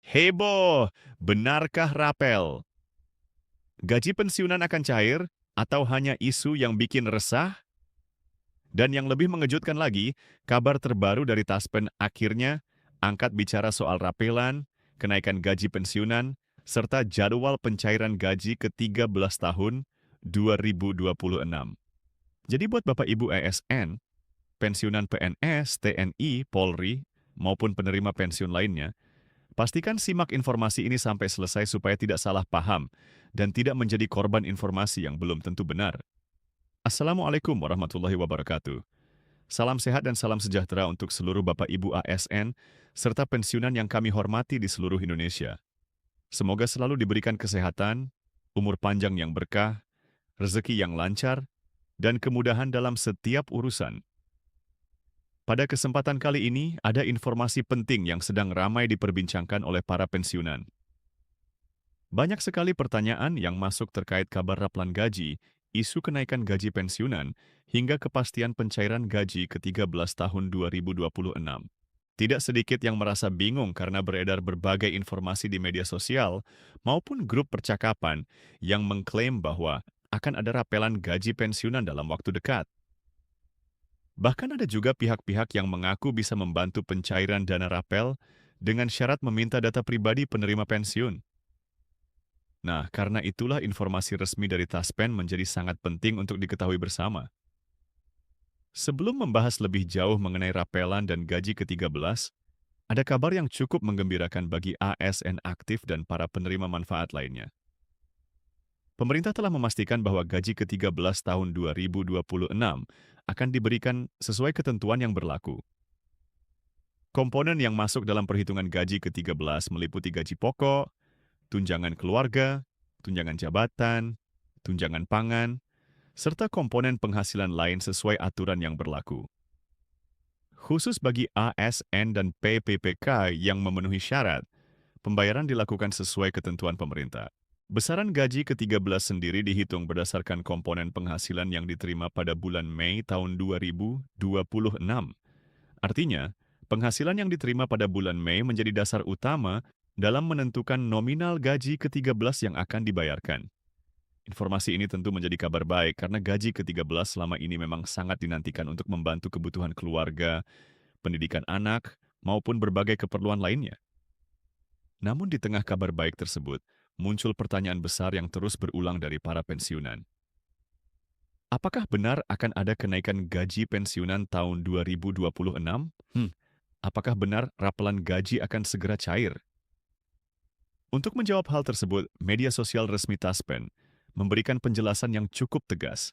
Heboh! Benarkah Rapel? Gaji pensiunan akan cair atau hanya isu yang bikin resah? Dan yang lebih mengejutkan lagi, kabar terbaru dari Taspen akhirnya angkat bicara soal rapelan, kenaikan gaji pensiunan, serta jadwal pencairan gaji ke-13 tahun 2026. Jadi buat Bapak Ibu ASN, pensiunan PNS, TNI, Polri, maupun penerima pensiun lainnya, pastikan simak informasi ini sampai selesai supaya tidak salah paham dan tidak menjadi korban informasi yang belum tentu benar. Assalamualaikum warahmatullahi wabarakatuh. Salam sehat dan salam sejahtera untuk seluruh Bapak Ibu ASN serta pensiunan yang kami hormati di seluruh Indonesia. Semoga selalu diberikan kesehatan, umur panjang yang berkah, rezeki yang lancar, dan kemudahan dalam setiap urusan. Pada kesempatan kali ini, ada informasi penting yang sedang ramai diperbincangkan oleh para pensiunan. Banyak sekali pertanyaan yang masuk terkait kabar raplan gaji, isu kenaikan gaji pensiunan, hingga kepastian pencairan gaji ke-13 tahun 2026. Tidak sedikit yang merasa bingung karena beredar berbagai informasi di media sosial maupun grup percakapan yang mengklaim bahwa akan ada rapelan gaji pensiunan dalam waktu dekat. Bahkan ada juga pihak-pihak yang mengaku bisa membantu pencairan dana rapel dengan syarat meminta data pribadi penerima pensiun. Nah, karena itulah informasi resmi dari Taspen menjadi sangat penting untuk diketahui bersama. Sebelum membahas lebih jauh mengenai rapelan dan gaji ke-13, ada kabar yang cukup menggembirakan bagi ASN aktif dan para penerima manfaat lainnya. Pemerintah telah memastikan bahwa gaji ke-13 tahun 2026 akan diberikan sesuai ketentuan yang berlaku. Komponen yang masuk dalam perhitungan gaji ke-13 meliputi gaji pokok, tunjangan keluarga, tunjangan jabatan, tunjangan pangan, serta komponen penghasilan lain sesuai aturan yang berlaku. Khusus bagi ASN dan PPPK yang memenuhi syarat, pembayaran dilakukan sesuai ketentuan pemerintah. Besaran gaji ke-13 sendiri dihitung berdasarkan komponen penghasilan yang diterima pada bulan Mei tahun 2026. Artinya, penghasilan yang diterima pada bulan Mei menjadi dasar utama dalam menentukan nominal gaji ke-13 yang akan dibayarkan. Informasi ini tentu menjadi kabar baik karena gaji ke-13 selama ini memang sangat dinantikan untuk membantu kebutuhan keluarga, pendidikan anak, maupun berbagai keperluan lainnya. Namun di tengah kabar baik tersebut, muncul pertanyaan besar yang terus berulang dari para pensiunan. Apakah benar akan ada kenaikan gaji pensiunan tahun 2026? Apakah benar rapelan gaji akan segera cair? Untuk menjawab hal tersebut, media sosial resmi Taspen memberikan penjelasan yang cukup tegas.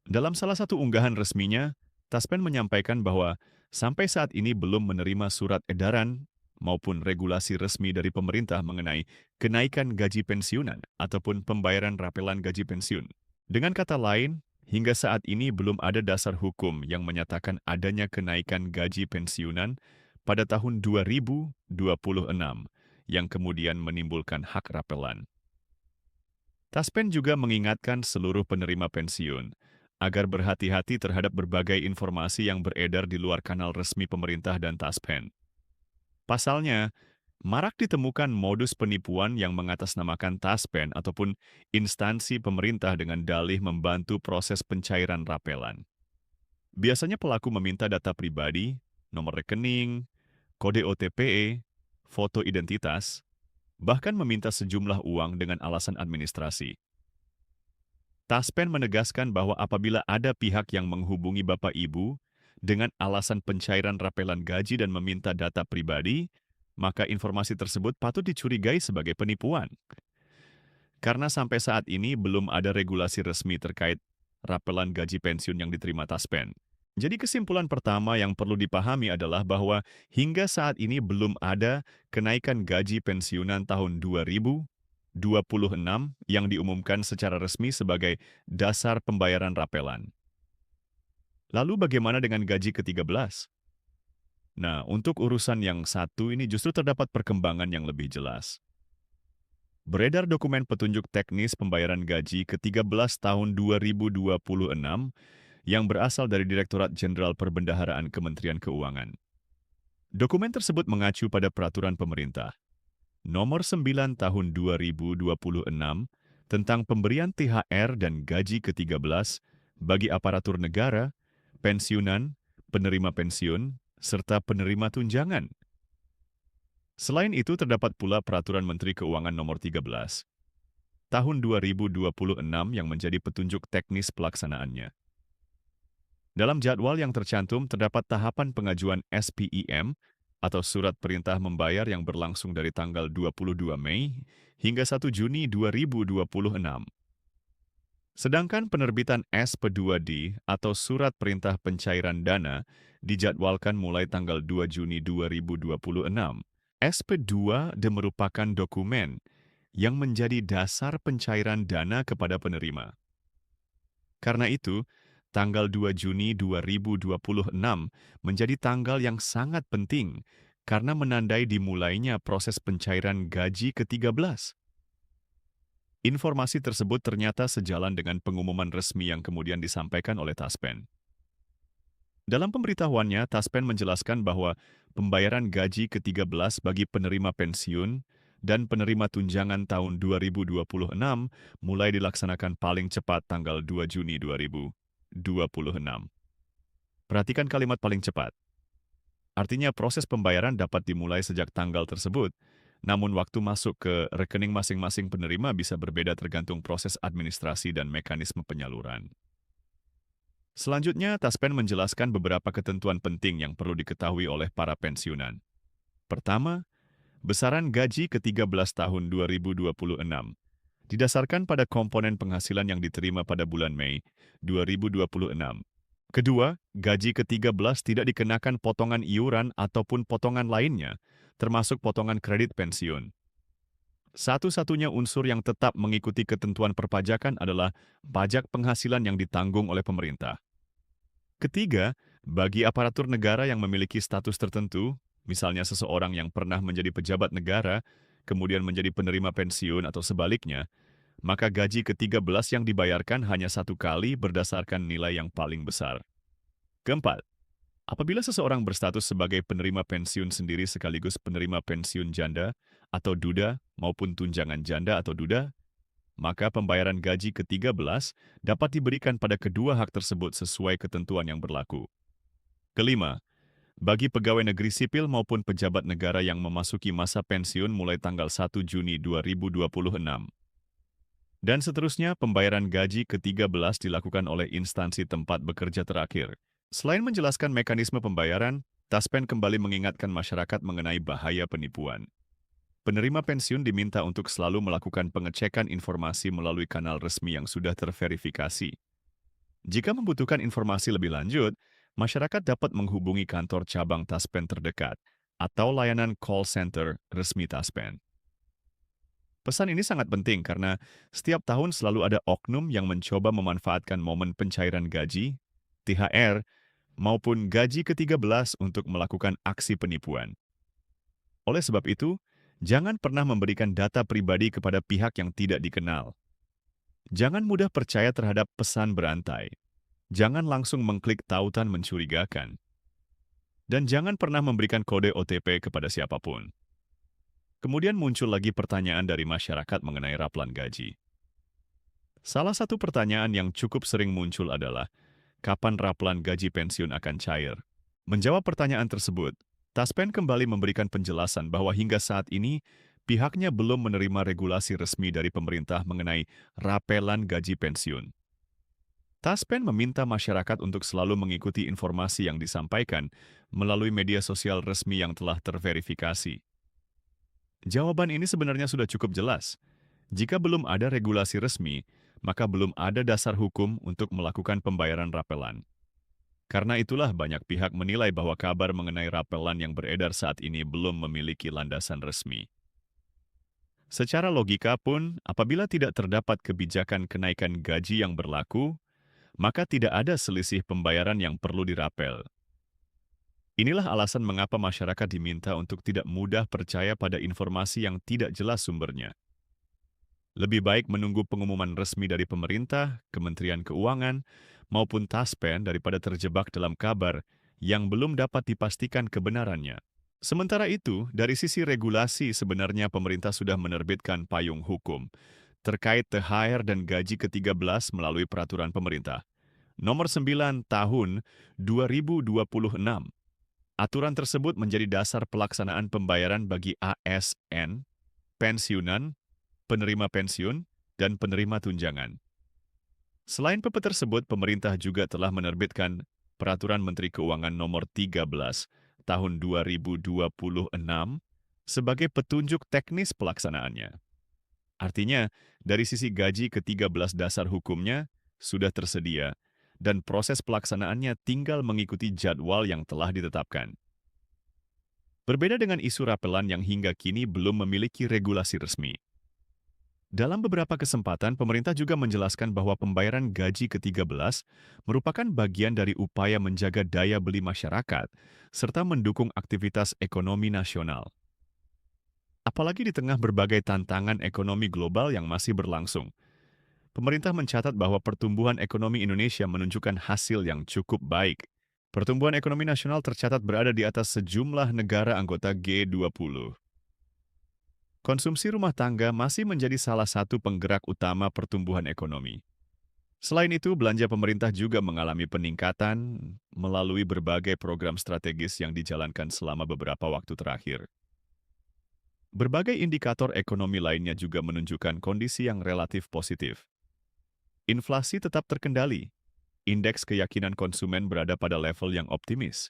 Dalam salah satu unggahan resminya, Taspen menyampaikan bahwa sampai saat ini belum menerima surat edaran maupun regulasi resmi dari pemerintah mengenai kenaikan gaji pensiunan ataupun pembayaran rapelan gaji pensiun. Dengan kata lain, hingga saat ini belum ada dasar hukum yang menyatakan adanya kenaikan gaji pensiunan pada tahun 2026 yang kemudian menimbulkan hak rapelan. Taspen juga mengingatkan seluruh penerima pensiun agar berhati-hati terhadap berbagai informasi yang beredar di luar kanal resmi pemerintah dan Taspen. Pasalnya, marak ditemukan modus penipuan yang mengatasnamakan Taspen ataupun instansi pemerintah dengan dalih membantu proses pencairan rapelan. Biasanya pelaku meminta data pribadi, nomor rekening, kode OTP, foto identitas, bahkan meminta sejumlah uang dengan alasan administrasi. Taspen menegaskan bahwa apabila ada pihak yang menghubungi Bapak Ibu dengan alasan pencairan rapelan gaji dan meminta data pribadi, maka informasi tersebut patut dicurigai sebagai penipuan. Karena sampai saat ini belum ada regulasi resmi terkait rapelan gaji pensiun yang diterima Taspen. Jadi kesimpulan pertama yang perlu dipahami adalah bahwa hingga saat ini belum ada kenaikan gaji pensiunan tahun 2026 yang diumumkan secara resmi sebagai dasar pembayaran rapelan. Lalu bagaimana dengan gaji ke-13? Nah, untuk urusan yang satu ini justru terdapat perkembangan yang lebih jelas. Beredar dokumen petunjuk teknis pembayaran gaji ke-13 tahun 2026 yang berasal dari Direktorat Jenderal Perbendaharaan Kementerian Keuangan. Dokumen tersebut mengacu pada peraturan pemerintah. Nomor 9 Tahun 2026 tentang pemberian THR dan gaji ke-13 bagi aparatur negara, pensiunan, penerima pensiun, serta penerima tunjangan. Selain itu terdapat pula Peraturan Menteri Keuangan Nomor 13 Tahun 2026 yang menjadi petunjuk teknis pelaksanaannya. Dalam jadwal yang tercantum terdapat tahapan pengajuan SPEM atau Surat Perintah Membayar yang berlangsung dari tanggal 22 Mei hingga 1 Juni 2026. Sedangkan penerbitan SP2D atau Surat Perintah Pencairan Dana dijadwalkan mulai tanggal 2 Juni 2026. SP2D merupakan dokumen yang menjadi dasar pencairan dana kepada penerima. Karena itu, tanggal 2 Juni 2026 menjadi tanggal yang sangat penting karena menandai dimulainya proses pencairan gaji ke-13. Informasi tersebut ternyata sejalan dengan pengumuman resmi yang kemudian disampaikan oleh Taspen. Dalam pemberitahuannya, Taspen menjelaskan bahwa pembayaran gaji ke-13 bagi penerima pensiun dan penerima tunjangan tahun 2026 mulai dilaksanakan paling cepat tanggal 2 Juni 2026. Perhatikan kalimat paling cepat. Artinya proses pembayaran dapat dimulai sejak tanggal tersebut, namun waktu masuk ke rekening masing-masing penerima bisa berbeda tergantung proses administrasi dan mekanisme penyaluran. Selanjutnya, Taspen menjelaskan beberapa ketentuan penting yang perlu diketahui oleh para pensiunan. Pertama, besaran gaji ke-13 tahun 2026 didasarkan pada komponen penghasilan yang diterima pada bulan Mei 2026. Kedua, gaji ke-13 tidak dikenakan potongan iuran ataupun potongan lainnya, termasuk potongan kredit pensiun. Satu-satunya unsur yang tetap mengikuti ketentuan perpajakan adalah pajak penghasilan yang ditanggung oleh pemerintah. Ketiga, bagi aparatur negara yang memiliki status tertentu, misalnya seseorang yang pernah menjadi pejabat negara, kemudian menjadi penerima pensiun atau sebaliknya, maka gaji ke-13 yang dibayarkan hanya satu kali berdasarkan nilai yang paling besar. Keempat, apabila seseorang berstatus sebagai penerima pensiun sendiri sekaligus penerima pensiun janda atau duda maupun tunjangan janda atau duda, maka pembayaran gaji ke-13 dapat diberikan pada kedua hak tersebut sesuai ketentuan yang berlaku. Kelima, bagi pegawai negeri sipil maupun pejabat negara yang memasuki masa pensiun mulai tanggal 1 Juni 2026. Dan seterusnya, pembayaran gaji ke-13 dilakukan oleh instansi tempat bekerja terakhir. Selain menjelaskan mekanisme pembayaran, Taspen kembali mengingatkan masyarakat mengenai bahaya penipuan. Penerima pensiun diminta untuk selalu melakukan pengecekan informasi melalui kanal resmi yang sudah terverifikasi. Jika membutuhkan informasi lebih lanjut, masyarakat dapat menghubungi kantor cabang Taspen terdekat atau layanan call center resmi Taspen. Pesan ini sangat penting karena setiap tahun selalu ada oknum yang mencoba memanfaatkan momen pencairan gaji, THR, maupun gaji ke-13 untuk melakukan aksi penipuan. Oleh sebab itu, jangan pernah memberikan data pribadi kepada pihak yang tidak dikenal. Jangan mudah percaya terhadap pesan berantai. Jangan langsung mengklik tautan mencurigakan. Dan jangan pernah memberikan kode OTP kepada siapapun. Kemudian muncul lagi pertanyaan dari masyarakat mengenai raplan gaji. Salah satu pertanyaan yang cukup sering muncul adalah, kapan raplan gaji pensiun akan cair? Menjawab pertanyaan tersebut, Taspen kembali memberikan penjelasan bahwa hingga saat ini, pihaknya belum menerima regulasi resmi dari pemerintah mengenai rapelan gaji pensiun. Taspen meminta masyarakat untuk selalu mengikuti informasi yang disampaikan melalui media sosial resmi yang telah terverifikasi. Jawaban ini sebenarnya sudah cukup jelas. Jika belum ada regulasi resmi, maka belum ada dasar hukum untuk melakukan pembayaran rapelan. Karena itulah banyak pihak menilai bahwa kabar mengenai rapelan yang beredar saat ini belum memiliki landasan resmi. Secara logika pun, apabila tidak terdapat kebijakan kenaikan gaji yang berlaku, maka tidak ada selisih pembayaran yang perlu dirapel. Inilah alasan mengapa masyarakat diminta untuk tidak mudah percaya pada informasi yang tidak jelas sumbernya. Lebih baik menunggu pengumuman resmi dari pemerintah, Kementerian Keuangan, maupun Taspen daripada terjebak dalam kabar yang belum dapat dipastikan kebenarannya. Sementara itu, dari sisi regulasi sebenarnya pemerintah sudah menerbitkan payung hukum terkait THR dan gaji ke-13 melalui peraturan pemerintah. Nomor 9 tahun 2026. Aturan tersebut menjadi dasar pelaksanaan pembayaran bagi ASN, pensiunan, penerima pensiun, dan penerima tunjangan. Selain PP tersebut, pemerintah juga telah menerbitkan Peraturan Menteri Keuangan Nomor 13 Tahun 2026 sebagai petunjuk teknis pelaksanaannya. Artinya, dari sisi gaji ke-13 dasar hukumnya sudah tersedia dan proses pelaksanaannya tinggal mengikuti jadwal yang telah ditetapkan. Berbeda dengan isu rapelan yang hingga kini belum memiliki regulasi resmi. Dalam beberapa kesempatan, pemerintah juga menjelaskan bahwa pembayaran gaji ke-13 merupakan bagian dari upaya menjaga daya beli masyarakat serta mendukung aktivitas ekonomi nasional. Apalagi di tengah berbagai tantangan ekonomi global yang masih berlangsung. Pemerintah mencatat bahwa pertumbuhan ekonomi Indonesia menunjukkan hasil yang cukup baik. Pertumbuhan ekonomi nasional tercatat berada di atas sejumlah negara anggota G20. Konsumsi rumah tangga masih menjadi salah satu penggerak utama pertumbuhan ekonomi. Selain itu, belanja pemerintah juga mengalami peningkatan melalui berbagai program strategis yang dijalankan selama beberapa waktu terakhir. Berbagai indikator ekonomi lainnya juga menunjukkan kondisi yang relatif positif. Inflasi tetap terkendali. Indeks keyakinan konsumen berada pada level yang optimis.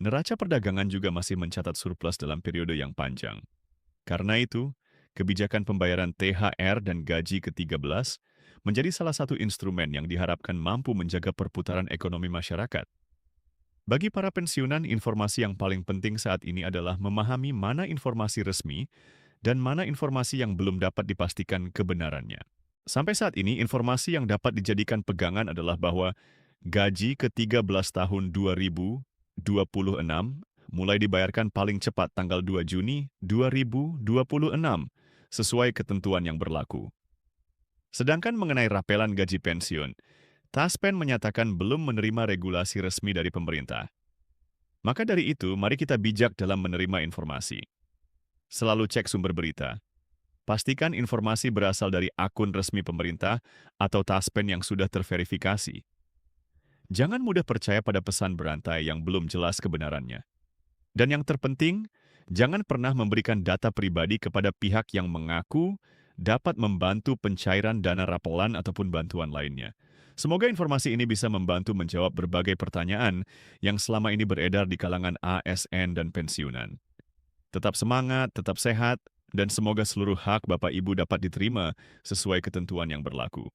Neraca perdagangan juga masih mencatat surplus dalam periode yang panjang. Karena itu, kebijakan pembayaran THR dan gaji ke-13 menjadi salah satu instrumen yang diharapkan mampu menjaga perputaran ekonomi masyarakat. Bagi para pensiunan, informasi yang paling penting saat ini adalah memahami mana informasi resmi dan mana informasi yang belum dapat dipastikan kebenarannya. Sampai saat ini, informasi yang dapat dijadikan pegangan adalah bahwa gaji ke-13 tahun 2026 mulai dibayarkan paling cepat tanggal 2 Juni 2026 sesuai ketentuan yang berlaku. Sedangkan mengenai rapelan gaji pensiun, Taspen menyatakan belum menerima regulasi resmi dari pemerintah. Maka dari itu, mari kita bijak dalam menerima informasi. Selalu cek sumber berita. Pastikan informasi berasal dari akun resmi pemerintah atau Taspen yang sudah terverifikasi. Jangan mudah percaya pada pesan berantai yang belum jelas kebenarannya. Dan yang terpenting, jangan pernah memberikan data pribadi kepada pihak yang mengaku dapat membantu pencairan dana rapelan ataupun bantuan lainnya. Semoga informasi ini bisa membantu menjawab berbagai pertanyaan yang selama ini beredar di kalangan ASN dan pensiunan. Tetap semangat, tetap sehat, dan semoga seluruh hak Bapak Ibu dapat diterima sesuai ketentuan yang berlaku.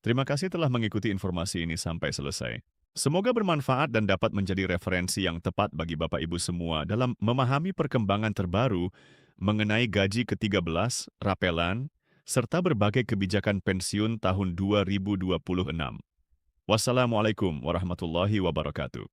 Terima kasih telah mengikuti informasi ini sampai selesai. Semoga bermanfaat dan dapat menjadi referensi yang tepat bagi Bapak Ibu semua dalam memahami perkembangan terbaru mengenai gaji ke-13, rapelan, serta berbagai kebijakan pensiun tahun 2026. Wassalamualaikum warahmatullahi wabarakatuh.